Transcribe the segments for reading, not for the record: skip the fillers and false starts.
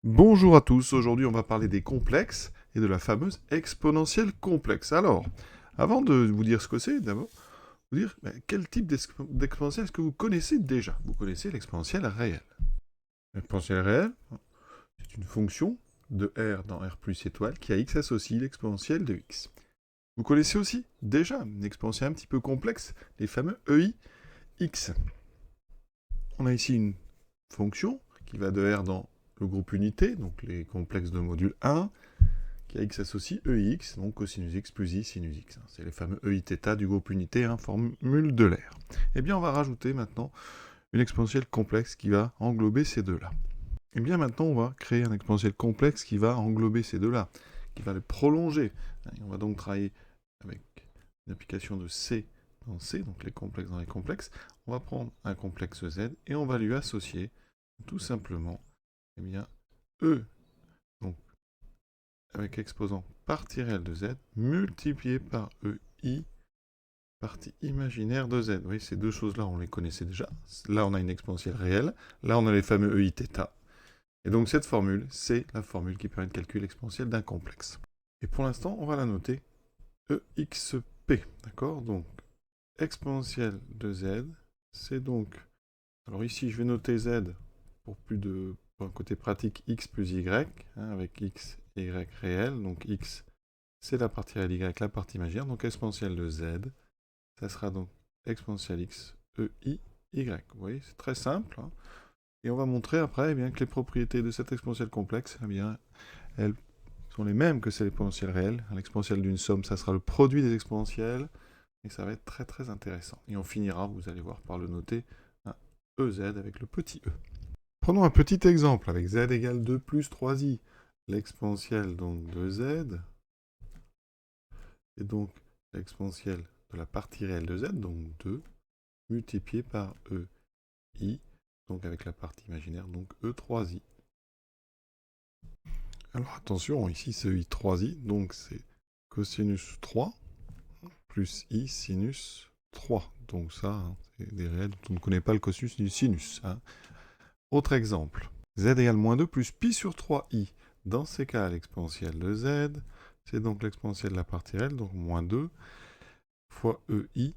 Bonjour à tous, aujourd'hui on va parler des complexes et de la fameuse exponentielle complexe. Alors, avant de vous dire ce que c'est, d'abord, vous dire quel type d'exponentielle est-ce que vous connaissez déjà? Vous connaissez l'exponentielle réelle. L'exponentielle réelle, c'est une fonction de r dans r plus étoile qui à x associe l'exponentielle de x. Vous connaissez aussi déjà une exponentielle un petit peu complexe, les fameux EIx. On a ici une fonction qui va de r dans le groupe unité, donc les complexes de module 1, qui a x associe EIx, donc cosinus x plus i sinus x. C'est les fameux EIθ du groupe unité, formule de l'air. Eh bien, on va rajouter maintenant une exponentielle complexe qui va englober ces deux-là. Eh bien, maintenant, on va créer un exponentiel complexe qui va englober ces deux-là, qui va les prolonger. Et on va donc travailler avec une application de C dans C, donc les complexes dans les complexes. On va prendre un complexe Z et on va lui associer tout simplement eh bien, E, donc avec exposant partie réelle de Z, multiplié par EI, partie imaginaire de Z. Oui, ces deux choses-là, on les connaissait déjà. Là, on a une exponentielle réelle. Là, on a les fameux EIθ. Et donc, cette formule, c'est la formule qui permet de calculer l'exponentielle d'un complexe. Et pour l'instant, on va la noter EXP. D'accord? Donc, exponentielle de Z, c'est donc... Alors ici, je vais noter Z pour pour un côté pratique, x plus y, avec x et y réel. Donc x, c'est la partie réelle, y, la partie imaginaire. Donc exponentielle de z, ça sera donc exponentielle x, e, i, y. Vous voyez, c'est très simple. Et on va montrer après bien, que les propriétés de cette exponentielle complexe, bien, elles sont les mêmes que celles exponentielles réelles. L'exponentielle d'une somme, ça sera le produit des exponentielles. Et ça va être très très intéressant. Et on finira, vous allez voir, par le noter à EZ avec le petit e. Prenons un petit exemple avec z égale 2 plus 3i. L'exponentielle donc de z, et donc l'exponentielle de la partie réelle de z, donc 2, multiplié par ei, donc avec la partie imaginaire, donc e3i. Alors attention, ici c'est i3i, donc c'est cosinus 3 plus i sinus 3. Donc ça, c'est des réels dont on ne connaît pas le cosinus du sinus. Autre exemple, z égale moins 2 plus pi sur 3i. Dans ces cas, l'exponentielle de z, c'est donc l'exponentielle de la partie réelle, donc moins 2 fois ei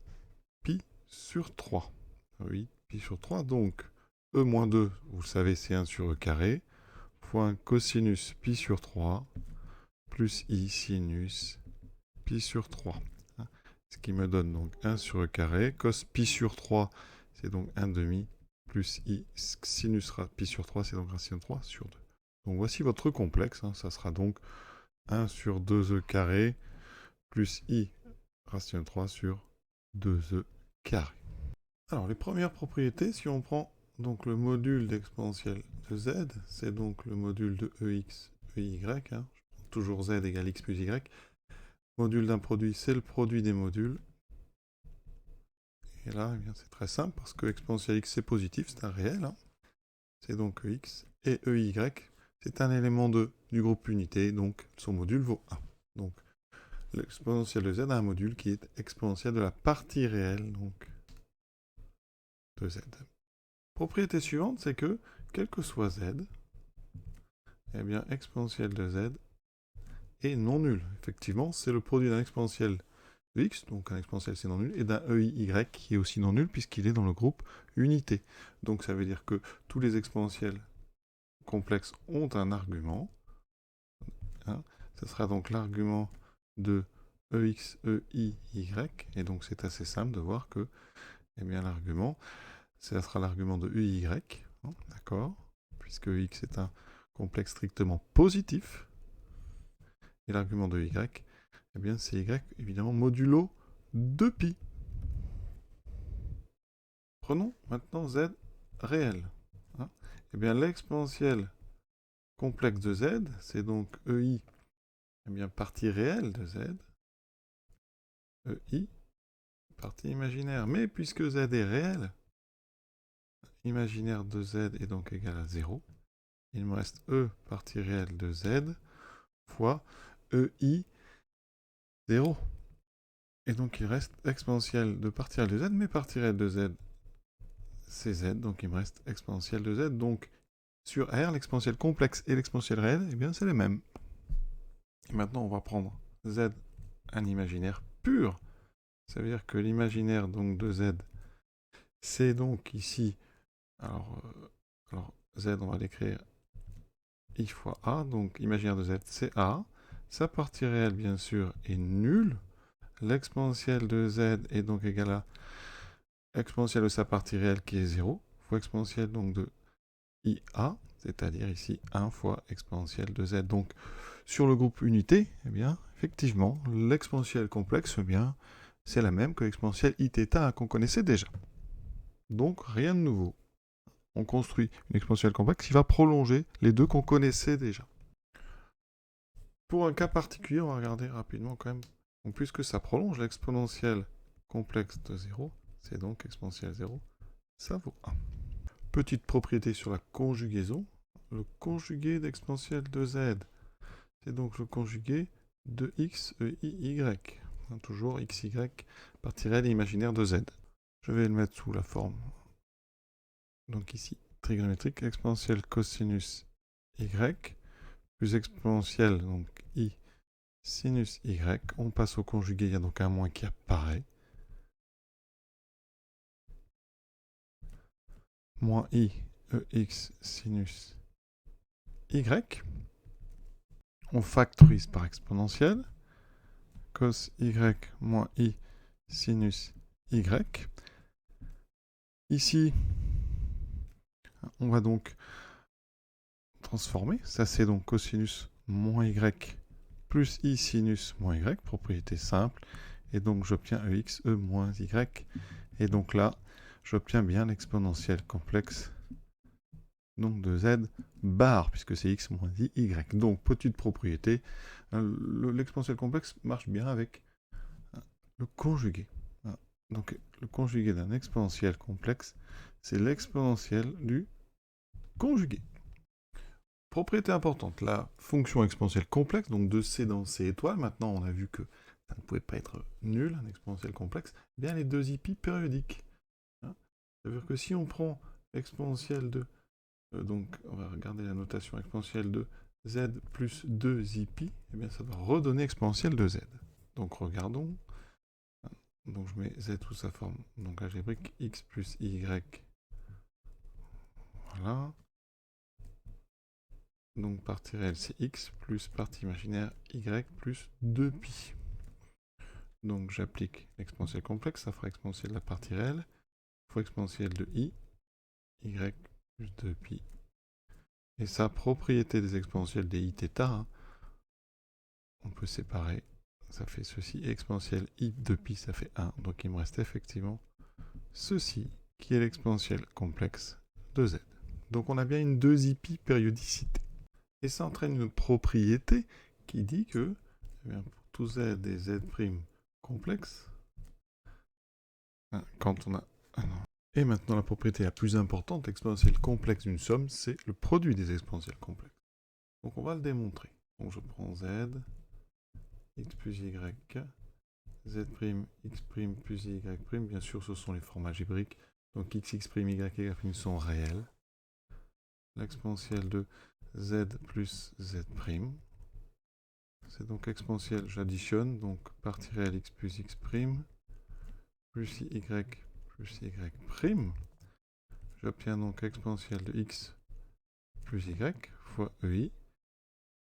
pi sur 3. Oui, pi sur 3, donc e moins 2, vous le savez, c'est 1 sur e carré, fois un cosinus pi sur 3, plus i sinus pi sur 3. Ce qui me donne donc 1 sur e carré, cos pi sur 3, c'est donc 1 demi, plus i sinus pi sur 3, c'est donc racine de 3 sur 2. Donc voici votre complexe, ça sera donc 1 sur 2e carré, plus i racine de 3 sur 2e carré. Alors les premières propriétés, si on prend donc le module d'exponentielle de z, c'est donc le module de ex, ey, toujours z égale x plus y. Module d'un produit, c'est le produit des modules. Et là, eh c'est très simple parce que exponentielle x c'est positif, c'est un réel. C'est donc ex. Et ey, c'est un élément du groupe unité, donc son module vaut 1. Donc l'exponentielle de z a un module qui est exponentielle de la partie réelle donc, de z. Propriété suivante, c'est que, quel que soit z, eh bien, exponentielle de z est non nulle. Effectivement, c'est le produit d'un exponentiel de x, donc un exponentiel c'est non nul, et d'un EIY qui est aussi non nul puisqu'il est dans le groupe unité. Donc ça veut dire que tous les exponentiels complexes ont un argument. Ce sera donc l'argument de EX, EIY, et donc c'est assez simple de voir que eh bien, l'argument, ça sera l'argument de EIY, d'accord, puisque X est un complexe strictement positif, et l'argument de Y, eh bien c'est Y évidemment modulo 2pi. Prenons maintenant Z réel. Eh bien l'exponentielle complexe de Z, c'est donc EI, eh bien partie réelle de Z, EI, partie imaginaire. Mais puisque Z est réel, imaginaire de Z est donc égal à 0, il me reste E partie réelle de Z fois EI 0. Et donc il reste exponentielle de partie réelle de Z, mais partie réelle de Z, c'est Z, donc il me reste exponentielle de Z. Donc sur R, l'exponentielle complexe et l'exponentielle réelle, eh bien c'est les mêmes. Et maintenant, on va prendre Z, un imaginaire pur. Ça veut dire que l'imaginaire donc de Z, c'est donc ici, alors Z, on va l'écrire I fois A, donc imaginaire de Z, c'est A. Sa partie réelle, bien sûr, est nulle. L'exponentielle de Z est donc égale à exponentielle de sa partie réelle qui est 0, fois exponentielle donc de IA, c'est-à-dire ici 1 fois exponentielle de Z. Donc, sur le groupe unité, eh bien, effectivement, l'exponentielle complexe, eh bien, c'est la même que l'exponentielle Iθ qu'on connaissait déjà. Donc, rien de nouveau. On construit une exponentielle complexe qui va prolonger les deux qu'on connaissait déjà. Pour un cas particulier, on va regarder rapidement quand même. Donc, puisque ça prolonge l'exponentielle complexe de 0, c'est donc exponentielle 0, ça vaut 1. Petite propriété sur la conjugaison. Le conjugué d'exponentielle de Z, c'est donc le conjugué de x, e, i, y. Toujours x, y, partie réelle et imaginaire de Z. Je vais le mettre sous la forme, donc ici, trigonométrique, exponentielle cosinus y, plus exponentielle, donc i, sinus y. On passe au conjugué, il y a donc un moins qui apparaît. Moins i, ex, sinus y. On factorise par exponentielle. Cos y moins i sinus y. Ici, on va donc transformer. Ça, c'est donc cosinus moins y plus i sinus moins y, propriété simple. Et donc, j'obtiens ex, e moins y. Et donc là, j'obtiens bien l'exponentielle complexe donc de z bar, puisque c'est x moins i, y. Donc, petite propriété, l'exponentielle complexe marche bien avec le conjugué. Donc, le conjugué d'un exponentiel complexe, c'est l'exponentielle du conjugué. Propriété importante, la fonction exponentielle complexe, donc de C dans C étoile, maintenant on a vu que ça ne pouvait pas être nul, un exponentiel complexe, eh bien les deux IP périodiques. Ça veut dire que si on prend exponentielle de, donc on va regarder la notation exponentielle de Z plus 2 IP, eh bien ça va redonner exponentielle de Z. Donc regardons. Donc je mets Z sous sa forme donc algébrique, x plus y. Voilà. Donc partie réelle c'est x plus partie imaginaire y plus 2pi. Donc j'applique l'exponentielle complexe, ça fera exponentielle de la partie réelle, fois exponentielle de i, y plus 2pi. Et sa propriété des exponentielles des iθ, on peut séparer, ça fait ceci, exponentielle i de pi, ça fait 1. Donc il me reste effectivement ceci, qui est l'exponentielle complexe de z. Donc on a bien une 2pi périodicité. Et ça entraîne une propriété qui dit que, eh bien, pour tout z et z' complexes, quand on a... Ah non. Et maintenant la propriété la plus importante, l'exponentielle complexe d'une somme, c'est le produit des exponentielles complexes. Donc on va le démontrer. Donc je prends z, x plus y, z', x' plus y', bien sûr ce sont les formes algébriques, donc x, x', y', y' sont réels. L'exponentielle de z plus z', c'est donc exponentielle, j'additionne, donc partie réelle x plus x', plus y plus y'. J'obtiens donc exponentielle de x plus y fois ei,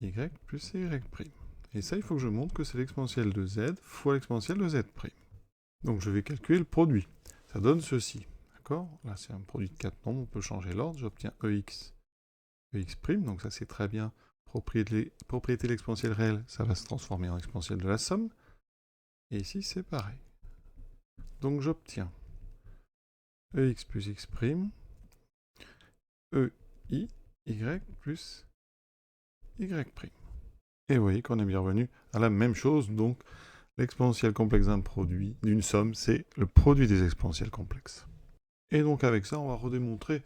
y plus y'. Et ça, il faut que je montre que c'est l'exponentielle de z fois l'exponentielle de z'. Donc je vais calculer le produit. Ça donne ceci. D'accord? Là, c'est un produit de 4 nombres, on peut changer l'ordre. J'obtiens ex, ex', donc ça c'est très bien. Propriété de l'exponentielle réelle, ça va se transformer en exponentielle de la somme. Et ici, c'est pareil. Donc j'obtiens ex plus x', ei, y plus y'. Et vous voyez qu'on est bien revenu à la même chose, donc l'exponentielle complexe d'un produit, d'une somme, c'est le produit des exponentielles complexes. Et donc avec ça, on va redémontrer,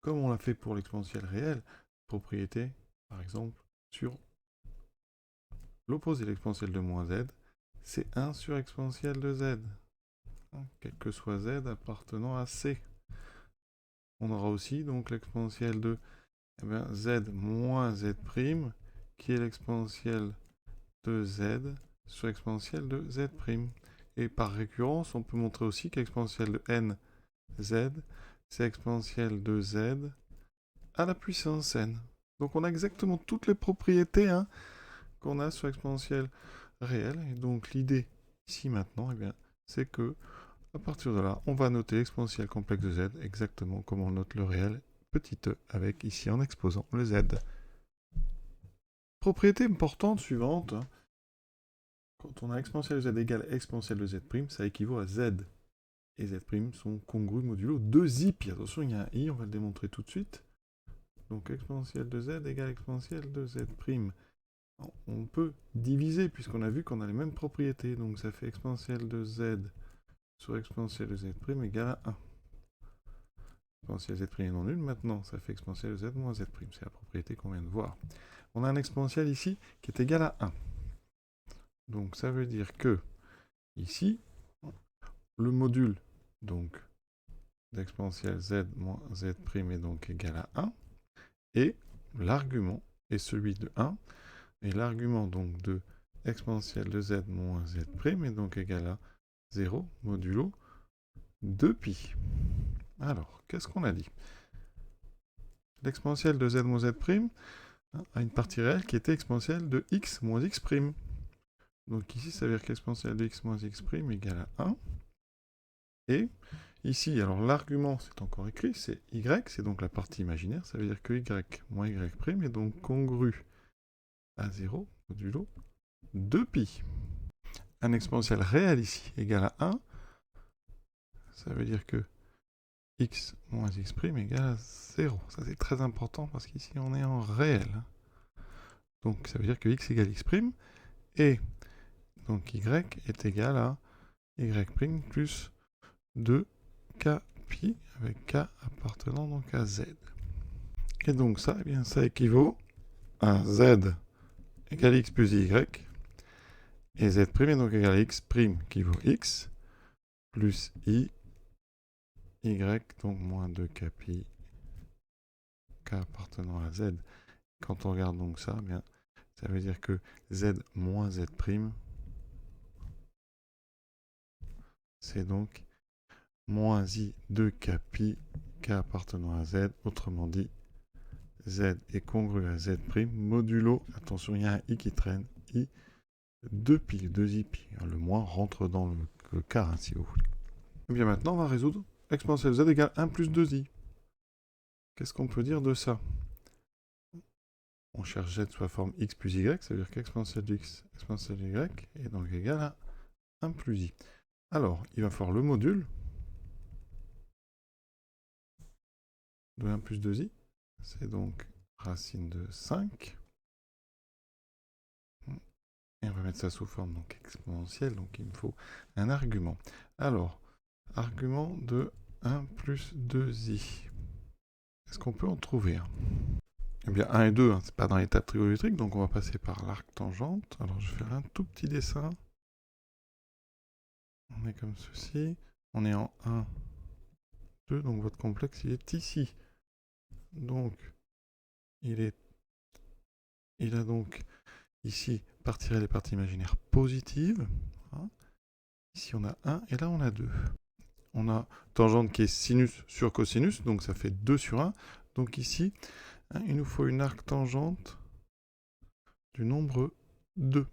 comme on l'a fait pour l'exponentielle réelle, propriété, par exemple, sur l'opposé de l'exponentielle de moins z, c'est 1 sur exponentielle de z, quel que soit z appartenant à c. On aura aussi donc l'exponentielle de eh bien, z moins z', qui est l'exponentielle de z sur l'exponentielle de z'. Et par récurrence, on peut montrer aussi qu'exponentielle de n, z, c'est exponentielle de z à la puissance n. Donc on a exactement toutes les propriétés qu'on a sur l'exponentielle réelle. Et donc l'idée ici maintenant, eh bien, c'est que à partir de là, on va noter l'exponentielle complexe de z exactement comme on note le réel petit e avec ici en exposant le z. Propriété importante suivante, quand on a exponentielle de z égale exponentielle de z', ça équivaut à z. Et z' sont congrus modulo 2i pi. Attention, il y a un i, on va le démontrer tout de suite. Donc exponentielle de z égale exponentielle de z'. On peut diviser puisqu'on a vu qu'on a les mêmes propriétés. Donc ça fait exponentielle de z sur exponentielle de z' égale à 1. Exponentielle z' est non nulle. Maintenant, ça fait exponentielle de z moins z'. C'est la propriété qu'on vient de voir. On a un exponentiel ici qui est égal à 1. Donc ça veut dire que ici, le module donc d'exponentielle z moins z' est donc égal à 1. Et l'argument est celui de 1. Et l'argument donc de exponentielle de z moins z' est donc égal à 0 modulo 2pi. Alors, qu'est-ce qu'on a dit? L'exponentielle de z moins z' a une partie réelle qui était exponentielle de x moins x'. Donc ici, ça veut dire qu'exponentielle de x moins x' égale à 1. Et ici, alors l'argument, c'est encore écrit, c'est y, c'est donc la partie imaginaire. Ça veut dire que y moins y' est donc congru à 0 modulo 2pi. Un exponentiel réel ici égale à 1. Ça veut dire que x moins x' égale à 0. Ça c'est très important parce qu'ici on est en réel. Donc ça veut dire que x égale x', et donc y est égal à y' plus 2k pi, avec k appartenant donc à z. Et donc ça, eh bien, ça équivaut à z égale x plus y, et z' est donc égal à x' qui vaut x, plus y, donc moins 2k pi, k appartenant à z. Quand on regarde donc ça, eh bien, ça veut dire que z moins z', c'est donc moins i 2k pi, k appartenant à z. Autrement dit, z est congru à z', modulo, attention, il y a un i qui traîne, i 2pi, 2i pi. Le moins rentre dans le quart, si vous voulez. Et bien maintenant, on va résoudre exponentielle de z égale 1 plus 2i. Qu'est-ce qu'on peut dire de ça? On cherche z sous la forme x plus y, ça veut dire qu'exponentielle de x, exponentielle de y, est donc égale à 1 plus i. Alors, il va falloir le module de 1 plus 2i, c'est donc racine de 5. Et on va mettre ça sous forme donc exponentielle, donc il me faut un argument. Alors, argument de 1 plus 2i. Est-ce qu'on peut en trouver un? Eh bien, 1 et 2, c'est pas dans les tables trigonométriques, donc on va passer par l'arc tangente. Alors, je vais faire un tout petit dessin. On est comme ceci. On est en 1, 2, donc votre complexe, il est ici. Donc, il a donc ici partie réelle et partie imaginaire positive. Ici, on a 1 et là, on a 2. On a tangente qui est sinus sur cosinus, donc ça fait 2 sur 1. Donc ici, il nous faut une arc tangente du nombre 2.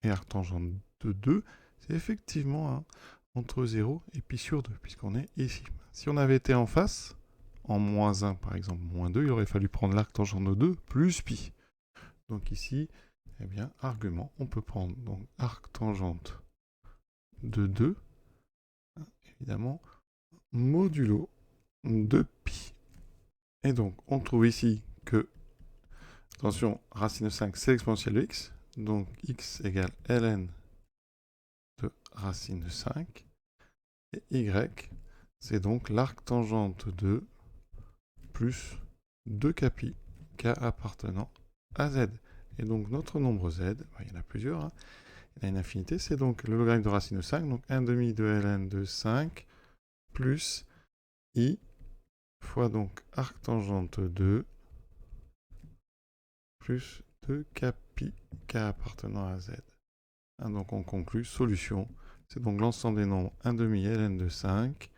Et arc tangente de 2, c'est effectivement entre 0 et pi sur 2, puisqu'on est ici. Si on avait été en face, en moins 1 par exemple, moins 2, il aurait fallu prendre l'arc tangente de 2 plus pi. Donc ici, eh bien, argument, on peut prendre donc arc tangente de 2, évidemment, modulo de pi. Et donc, on trouve ici que, attention, racine de 5, c'est l'exponentielle de x, donc x égale ln de racine de 5, et y, c'est donc l'arc tangente de plus 2k pi, k appartenant à z. Et donc notre nombre z, il y en a plusieurs, il y en a une infinité, c'est donc le logarithme de racine de 5, donc 1 demi de ln de 5, plus i fois donc arctangente 2 plus 2 kpi k appartenant à z. Donc on conclut, solution, c'est donc l'ensemble des nombres 1 demi ln de 5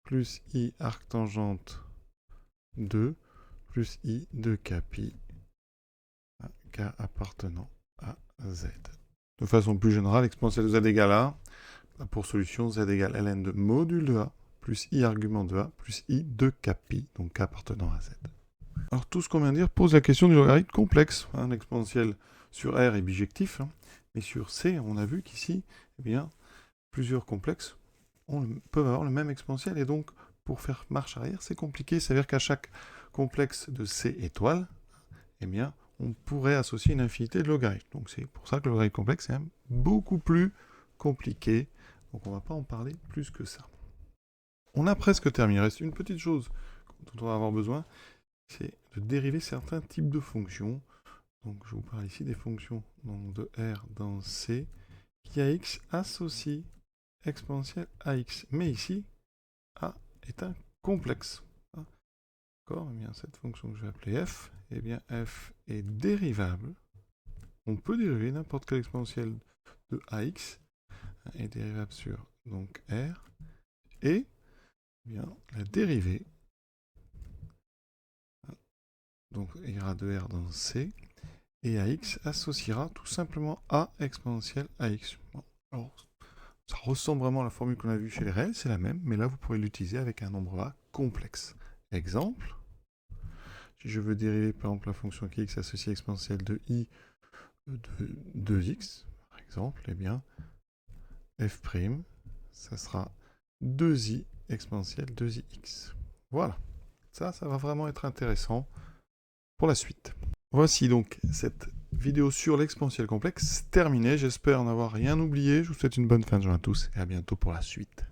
plus i arctangente 2 plus i de kpi k appartenant à z. De façon plus générale, exponentielle de z égale a, pour solution z égale ln de module de a plus i argument de a plus i de kpi, donc k appartenant à z. Alors tout ce qu'on vient de dire pose la question du logarithme complexe. L'exponentielle sur R est bijectif, mais sur C, on a vu qu'ici, eh bien, plusieurs complexes peuvent avoir le même exponentiel, et donc pour faire marche arrière, c'est compliqué. C'est-à-dire qu'à chaque complexe de C étoile, eh bien, on pourrait associer une infinité de logarithmes. Donc c'est pour ça que le logarithme complexe est beaucoup plus compliqué. Donc on ne va pas en parler plus que ça. On a presque terminé. Il reste une petite chose dont on va avoir besoin, c'est de dériver certains types de fonctions. Donc je vous parle ici des fonctions donc, de R dans C, qui à x associe exponentielle à x. Mais ici, A est un complexe. D'accord ? Eh bien, cette fonction que je vais appeler f, eh bien f est dérivable. On peut dériver n'importe quelle exponentielle de ax, est dérivable sur donc R, et eh bien, la dérivée donc ira de R dans C, et AX associera tout simplement A exponentielle AX. Bon, alors, ça ressemble vraiment à la formule qu'on a vue chez les réels, c'est la même, mais là vous pourrez l'utiliser avec un nombre A complexe. Exemple, si je veux dériver par exemple la fonction qui x associe exponentielle de i de 2x, par exemple, eh bien, f', ça sera 2i exponentielle 2ix. Voilà, ça va vraiment être intéressant pour la suite. Voici donc cette vidéo sur l'exponentielle complexe terminée. J'espère n'avoir rien oublié. Je vous souhaite une bonne fin de journée à tous et à bientôt pour la suite.